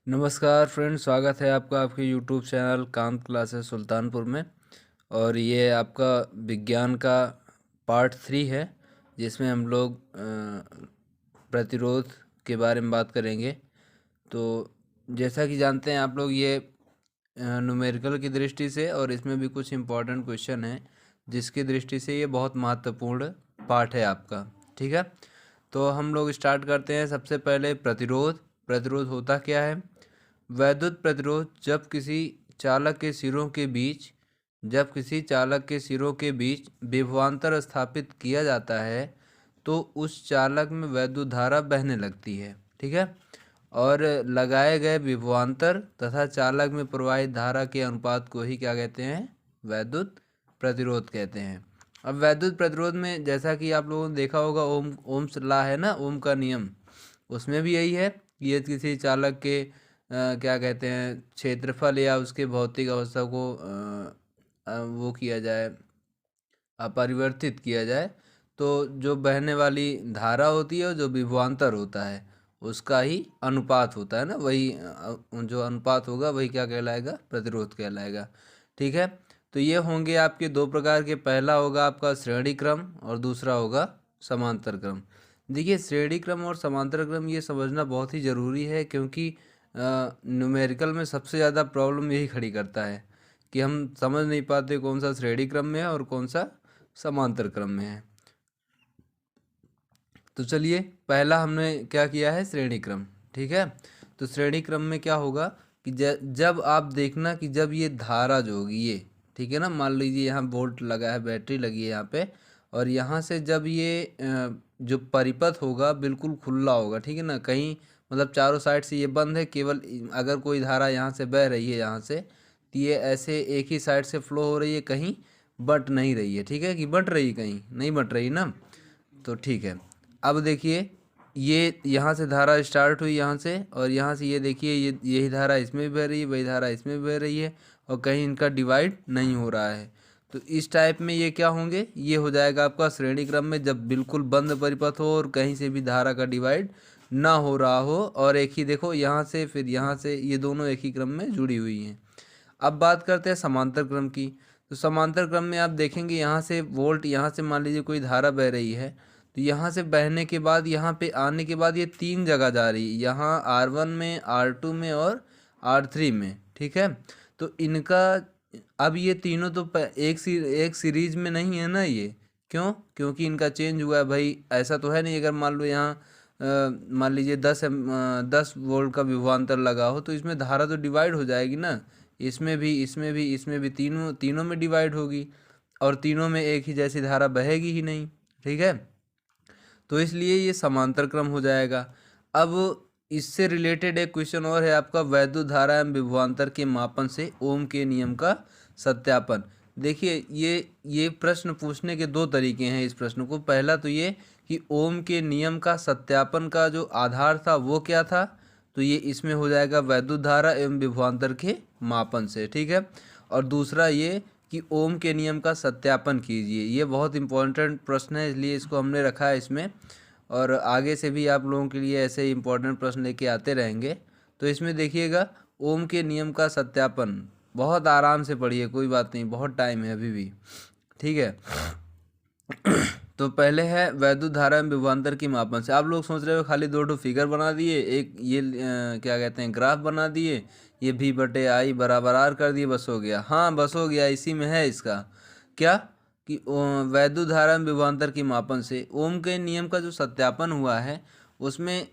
नमस्कार फ्रेंड्स, स्वागत है आपका आपके YouTube channel Kant classes Sultanpur में। और ये आपका विज्ञान का पार्ट 3 है, जिसमें हम लोग प्रतिरोध के बारे में बात करेंगे। तो जैसा कि जानते हैं आप लोग, ये न्यूमेरिकल की दृष्टि से और इसमें भी कुछ इम्पोर्टेंट क्वेश्चन हैं, जिसकी दृष्टि से ये बहुत महत्वपूर्ण पार्ट है आपका। ठीक है, तो हम लोग स्टार्ट करते हैं। सबसे पहले प्रतिरोध। प्रतिरोध होता क्या है? वैद्युत प्रतिरोध जब किसी चालक के सिरों के बीच विभवांतर स्थापित किया जाता है तो उस चालक में वैद्युत धारा बहने लगती है। ठीक है, और लगाए गए विभवांतर तथा चालक में प्रवाहित धारा के अनुपात को ही क्या कहते हैं? वैद्युत प्रतिरोध कहते हैं। अब वैद्युत प्रतिरोध में जैसा कि आप लोगों ने देखा होगा, ओम्स लॉ है ना, ओम का नियम, उसमें भी यही है। ये किसी चालक के क्या कहते हैं, क्षेत्रफल या उसके भौतिक अवस्था को वो किया जाए, अपरिवर्तित किया जाए, तो जो बहने वाली धारा होती है, जो विभवांतर होता है, उसका ही अनुपात होता है ना, वही जो अनुपात होगा वही क्या कहलाएगा? प्रतिरोध कहलाएगा। ठीक है, तो ये होंगे आपके दो प्रकार के। पहला होगा आपका श्रेणी क्रम और दूसरा होगा समांतर क्रम। देखिए, श्रेणी क्रम और समांतर क्रम ये समझना बहुत ही ज़रूरी है, क्योंकि न्यूमेरिकल में सबसे ज़्यादा प्रॉब्लम यही खड़ी करता है कि हम समझ नहीं पाते कौन सा श्रेणी क्रम में है और कौन सा समांतर क्रम में है। तो चलिए, पहला हमने क्या किया है? श्रेणी क्रम। ठीक है, तो श्रेणी क्रम में क्या होगा कि जब आप देखना कि जब ये धारा जो होगी ये, ठीक है ना, मान लीजिए यहाँ वोल्ट लगा है, बैटरी लगी है यहाँ पे, और यहाँ से जब ये जो परिपथ होगा बिल्कुल खुला होगा, ठीक है ना, कहीं मतलब चारों साइड से ये बंद है, केवल अगर कोई धारा यहाँ से बह रही है यहाँ से, तो ये ऐसे एक ही साइड से फ्लो हो रही है, कहीं बट नहीं रही है। ठीक है, कि बट रही, कहीं नहीं बट रही ना। तो ठीक है, अब देखिए, ये यहाँ से धारा स्टार्ट हुई यहाँ से, और यहाँ से ये देखिए, ये यही धारा इसमें भी बह रही है, वही धारा इसमें भी बह रही है, और कहीं इनका डिवाइड नहीं हो रहा है। तो इस टाइप में ये क्या होंगे? ये हो जाएगा आपका श्रेणी क्रम में, जब बिल्कुल बंद परिपथ हो और कहीं से भी धारा का डिवाइड ना हो रहा हो, और एक ही देखो यहाँ से फिर यहाँ से, ये दोनों एक ही क्रम में जुड़ी हुई हैं। अब बात करते हैं समांतर क्रम की। तो समांतर क्रम में आप देखेंगे, यहाँ से वोल्ट, यहाँ से मान लीजिए कोई धारा बह रही है, तो यहाँ से बहने के बाद यहाँ पे आने के बाद ये तीन जगह जा रही है, यहाँ R1 में, R2 में और R3 में। ठीक है, तो इनका अब ये तीनों तो एक सीरीज में नहीं है ना ये। क्यों? क्योंकि इनका चेंज हुआ है भाई। ऐसा तो है नहीं, अगर मान लो यहाँ मान लीजिए 10 वोल्ट का विभवांतर लगा हो, तो इसमें धारा तो डिवाइड हो जाएगी ना, इसमें भी, इसमें भी, इसमें भी, तीनों तीनों में डिवाइड होगी, और तीनों में एक ही जैसी धारा बहेगी ही नहीं। ठीक है, तो इसलिए ये समांतर क्रम हो जाएगा। अब इससे रिलेटेड एक क्वेश्चन और है आपका, वैद्युत धारा एवं विभवांतर के मापन से ओम के नियम का सत्यापन। देखिए, ये प्रश्न पूछने के दो तरीके हैं इस प्रश्न को। पहला तो ये कि ओम के नियम का सत्यापन का जो आधार था वो क्या था, तो ये इसमें हो जाएगा वैद्युत धारा एवं विभवांतर के मापन से। ठीक है, और दूसरा ये कि ओम के नियम का सत्यापन कीजिए। ये बहुत इंपॉर्टेंट प्रश्न है, इसलिए इसको हमने रखा है इसमें, और आगे से भी आप लोगों के लिए ऐसे इंपॉर्टेंट प्रश्न लेके आते रहेंगे। तो इसमें देखिएगा, ओम के नियम का सत्यापन बहुत आराम से पढ़िए, कोई बात नहीं, बहुत टाइम है अभी भी। ठीक है, तो पहले है वैद्युत धारा एवं विभवांतर की मापन से। आप लोग सोच रहे हो खाली दो फिगर बना दिए, एक ये क्या कहते हैं, ग्राफ बना दिए, ये V/I बराबर R कर दिए, बस हो गया। हाँ, बस हो गया, इसी में है इसका क्या कि वैद्युत धारा एवं विभवांतर की मापन से ओम के नियम का जो सत्यापन हुआ है, उसमें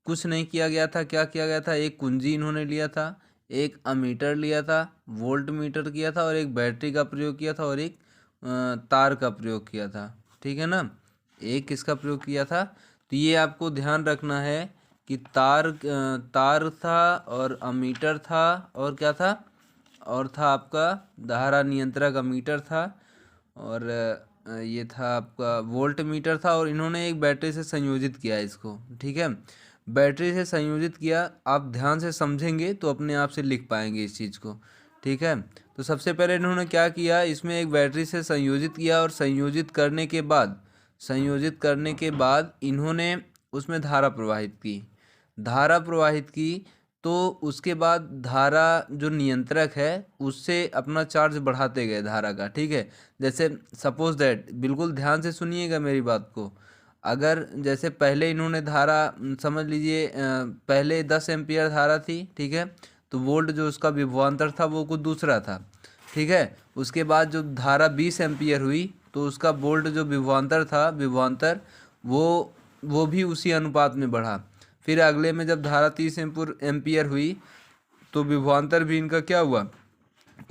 कुछ नहीं किया गया था। क्या किया गया था? एक कुंजी इन्होंने लिया था, एक अमीटर लिया था, वोल्ट मीटर किया था, और एक बैटरी का प्रयोग किया था, और एक तार का प्रयोग किया था। ठीक है ना, एक किसका प्रयोग किया था? तो ये आपको ध्यान रखना है कि तार था, और अमीटर था, और क्या था, और था आपका धारा नियंत्रक अमीटर था, और ये था आपका वोल्ट मीटर था, और इन्होंने एक बैटरी से संयोजित किया इसको। ठीक है, बैटरी से संयोजित किया। आप ध्यान से समझेंगे तो अपने आप से लिख पाएंगे इस चीज़ को। ठीक है, तो सबसे पहले इन्होंने क्या किया, इसमें एक बैटरी से संयोजित किया, और संयोजित करने के बाद इन्होंने उसमें धारा प्रवाहित की। तो उसके बाद धारा जो नियंत्रक है उससे अपना चार्ज बढ़ाते गए धारा का, ठीक है। जैसे सपोज दैट, बिल्कुल ध्यान से सुनिएगा मेरी बात को। अगर जैसे पहले इन्होंने धारा समझ लीजिए पहले 10 एम्पियर धारा थी, ठीक है, तो वोल्ट जो उसका विभवांतर था वो कुछ दूसरा था, ठीक है। उसके बाद जो धारा 20 एम्पियर हुई तो उसका वोल्ट जो विभवांतर था, विभवांतर वो भी उसी अनुपात में बढ़ा। फिर अगले में जब धारा 30 एम्पियर हुई तो विभवांतर भी इनका क्या हुआ,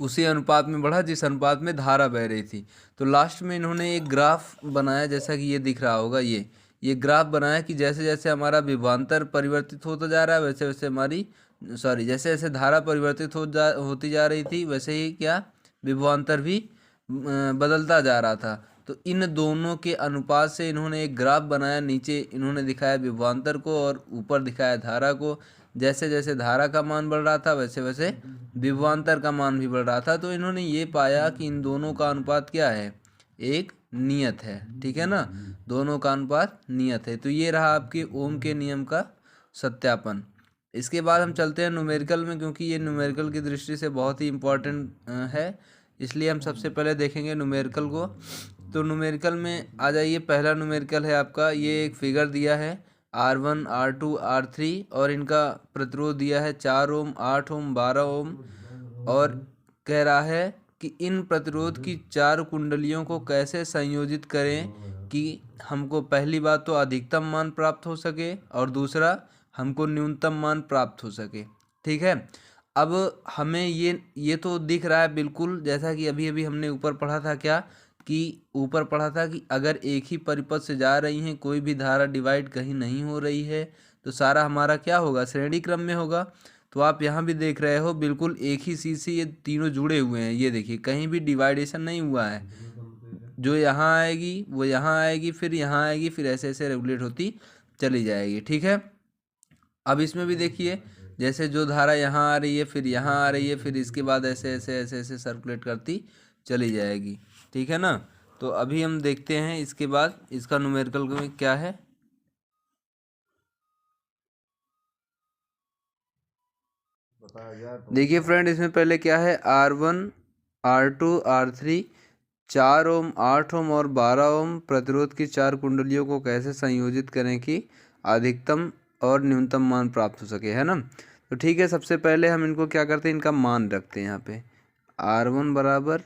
उसी अनुपात में बढ़ा जिस अनुपात में धारा बह रही थी। तो लास्ट में इन्होंने एक ग्राफ बनाया, जैसा कि ये दिख रहा होगा, ये ग्राफ बनाया कि जैसे जैसे हमारा विभवांतर परिवर्तित होता जा रहा है वैसे वैसे जैसे जैसे धारा परिवर्तित होती जा रही थी वैसे ही क्या विभवांतर भी बदलता जा रहा था। तो इन दोनों के अनुपात से इन्होंने एक ग्राफ बनाया, नीचे इन्होंने दिखाया विभवांतर को और ऊपर दिखाया धारा को। जैसे जैसे धारा का मान बढ़ रहा था वैसे वैसे विभवांतर का मान भी बढ़ रहा था। तो इन्होंने ये पाया कि इन दोनों का अनुपात क्या है, एक नियत है, ठीक है ना, दोनों का अनुपात नियत है। तो ये रहा आपके ओम के नियम का सत्यापन। इसके बाद हम चलते हैं न्यूमेरिकल में, क्योंकि ये न्यूमेरिकल की दृष्टि से बहुत ही इम्पोर्टेंट है, इसलिए हम सबसे पहले देखेंगे न्यूमेरिकल को। तो न्यूमेरिकल में आ जाइए, पहला न्यूमेरिकल है आपका, ये एक फिगर दिया है R1 R2 R3 और इनका प्रतिरोध दिया है 4 ओम 8 ओम 12 ओम। और कह रहा है कि इन प्रतिरोध की 4 कुंडलियों को कैसे संयोजित करें कि हमको पहली बात तो अधिकतम मान प्राप्त हो सके और दूसरा हमको न्यूनतम मान प्राप्त हो सके, ठीक है। अब हमें ये तो दिख रहा है बिल्कुल, जैसा कि अभी अभी हमने ऊपर पढ़ा था, क्या कि ऊपर पढ़ा था कि अगर एक ही परिपथ से जा रही हैं, कोई भी धारा डिवाइड कहीं नहीं हो रही है, तो सारा हमारा क्या होगा, श्रेणी क्रम में होगा। तो आप यहाँ भी देख रहे हो बिल्कुल एक ही चीज़ से ये तीनों जुड़े हुए हैं, ये देखिए कहीं भी डिवाइडेशन नहीं हुआ है। जो यहाँ आएगी वो यहाँ आएगी, फिर यहाँ आएगी, फिर ऐसे ऐसे रेगुलेट होती चली जाएगी, ठीक है। अब इसमें भी देखिए, जैसे जो धारा यहाँ आ रही है फिर यहाँ आ रही है, फिर इसके बाद ऐसे ऐसे ऐसे ऐसे सर्कुलेट करती चली जाएगी, ठीक है ना। तो अभी हम देखते हैं इसके बाद इसका न्यूमेरिकल में क्या है। देखिए फ्रेंड, इसमें पहले क्या है, R1 R2 R3 4 ओम 8 ओम और 12 ओम प्रतिरोध की 4 कुंडलियों को कैसे संयोजित करें कि अधिकतम और न्यूनतम मान प्राप्त हो सके, है ना। तो ठीक है, सबसे पहले हम इनको क्या करते हैं, इनका मान रखते हैं यहाँ पे। R1 बराबर,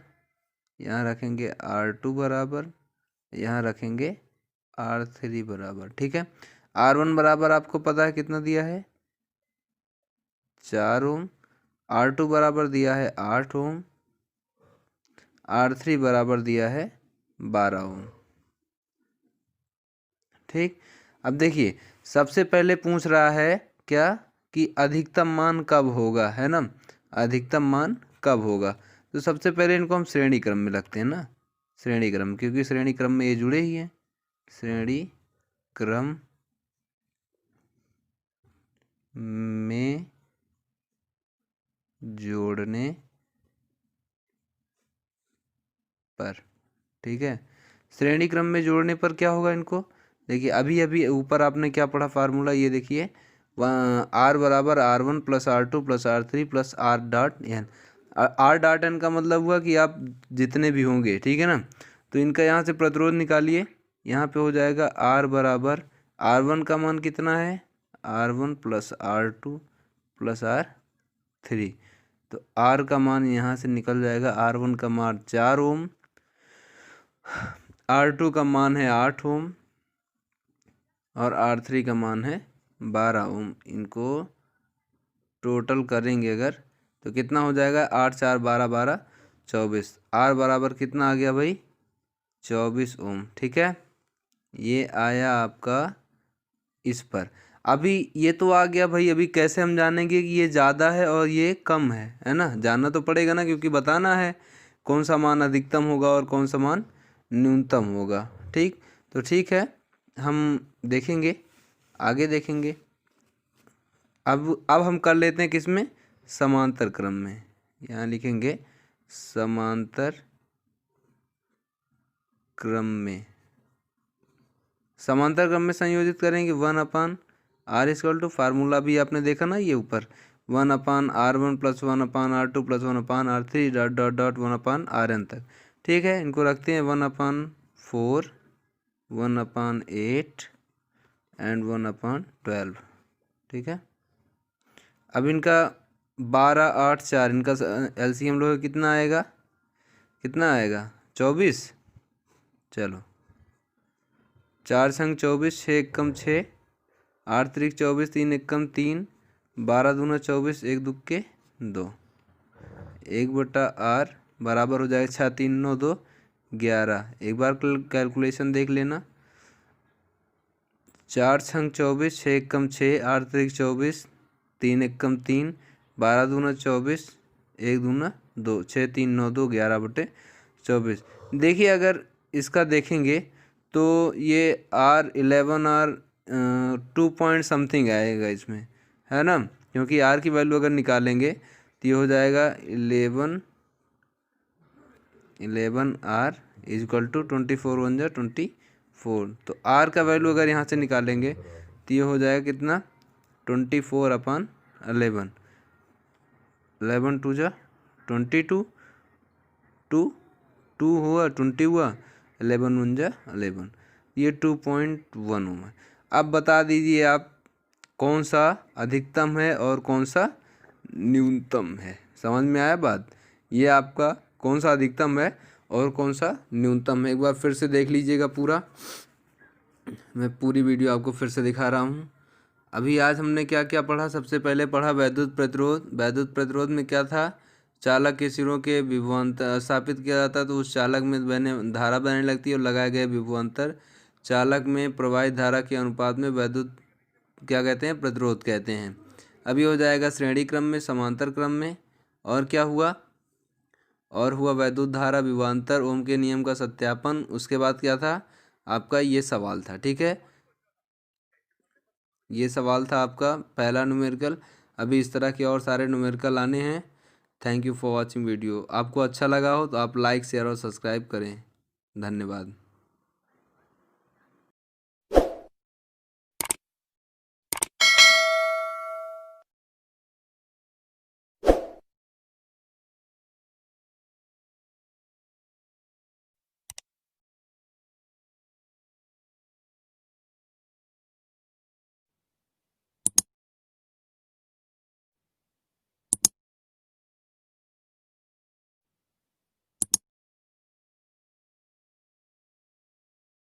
यहाँ रखेंगे R2 बराबर, यहाँ रखेंगे R3 बराबर, ठीक है। R1 बराबर आपको पता है कितना दिया है, 4 ओम। R2 बराबर दिया है 8 ओम। R3 बराबर दिया है 12 ओम, ठीक। अब देखिए, सबसे पहले पूछ रहा है क्या कि अधिकतम मान कब होगा, है ना, अधिकतम मान कब होगा। तो सबसे पहले इनको हम श्रेणी क्रम में रखते हैं ना, श्रेणी क्रम, क्योंकि श्रेणी क्रम में ये जुड़े ही हैं, श्रेणी क्रम में जोड़ने पर, ठीक है। श्रेणी क्रम में जोड़ने पर क्या होगा इनको, देखिए अभी अभी ऊपर आपने क्या पढ़ा फार्मूला, ये देखिए R बराबर R1 plus R2 plus R3 plus R dot N. R dot N का मतलब हुआ कि आप जितने भी होंगे, ठीक है ना। तो इनका यहाँ से प्रतिरोध निकालिए, यहाँ पे हो जाएगा R बराबर R1 का मान कितना है, R1 plus R2 plus R3। तो R का मान यहाँ से निकल जाएगा, R1 का मान 4 ओम, R2 का मान है 8 ओम और R3 का मान है 12 ओम। इनको टोटल करेंगे अगर तो कितना हो जाएगा, 8 4 12 12 24। R बराबर कितना आ गया भाई, 24 ओम, ठीक है। ये आया आपका इस पर। अभी ये तो आ गया भाई, अभी कैसे हम जानेंगे कि ये ज़्यादा है और ये कम है ना, जानना तो पड़ेगा ना, क्योंकि बताना है कौन सा मान अधिकतम होगा और कौन सा मान न्यूनतम होगा, ठीक। तो ठीक है, हम देखेंगे, आगे देखेंगे। अब हम कर लेते हैं किस में, समांतर क्रम में। यहाँ लिखेंगे समांतर क्रम में, समांतर क्रम में संयोजित करेंगे 1/R = फार्मूला भी आपने देखा ना, ये ऊपर 1/R1 + 1/R2 + 1/R3 dot dot dot 1/Rn तक। ठीक है, इनको रखते हैं 1/4, 1/8 एंड 1/12। ठीक है, अब इनका 12, 8, 4 इनका एलसीएम लोगे कितना आएगा, 24। चलो 4 संग 24, 6 एकम 6, 8 त्रिक 24, 3 एकम 3, 12 दूना 24, 1 दुक्के 2, 1/R बराबर हो जाएगा 6 3 9 2 11। एक बार कैलकुलेशन देख लेना, 4 संग 24, 6 एकम 6, 8 त्रिक 24, 3 एकम 3, 12 दूना 24, 1 दूना 2, 6 3 9 2 11/24। देखिए अगर इसका देखेंगे तो ये R11 और 2 पॉइंट समथिंग आएगा इसमें, है ना, क्योंकि R की वैल्यू अगर निकालेंगे तो ये हो जाएगा 11R इक्वल टू 24 1 जा 24। तो R का वैल्यू अगर यहाँ से निकालेंगे तो ये हो जाएगा कितना, 24/11, 11 2 जा 22, 2 हुआ 20 हुआ, 11 1 जा 11, ये 2.1 हुआ। अब बता दीजिए आप कौन सा अधिकतम है और कौन सा न्यूनतम है। समझ में आया बात, ये आपका कौन सा अधिकतम है और कौन सा न्यूनतम है। एक बार फिर से देख लीजिएगा पूरा, मैं पूरी वीडियो आपको फिर से दिखा रहा हूँ। अभी आज हमने क्या क्या पढ़ा, सबसे पहले पढ़ा वैद्युत प्रतिरोध। वैद्युत प्रतिरोध में क्या था, चालक के सिरों के विभवांतर स्थापित किया जाता तो उस चालक में धारा बहने लगती है और लगाए गए विभवांतर चालक में प्रवाहित धारा के अनुपात में वैद्युत क्या कहते हैं, प्रतिरोध कहते हैं। अभी हो जाएगा श्रेणी क्रम में, समांतर क्रम में, और क्या हुआ, और हुआ वैद्युत धारा विभवांतर, ओम के नियम का सत्यापन। उसके बाद क्या था आपका, ये सवाल था। ठीक है, ये सवाल था आपका पहला न्यूमेरिकल। अभी इस तरह के और सारे न्यूमेरिकल आने हैं। Thank you for watching video. आपको अच्छा लगा हो तो आप लाइक शेयर और सब्सक्राइब करें। धन्यवाद।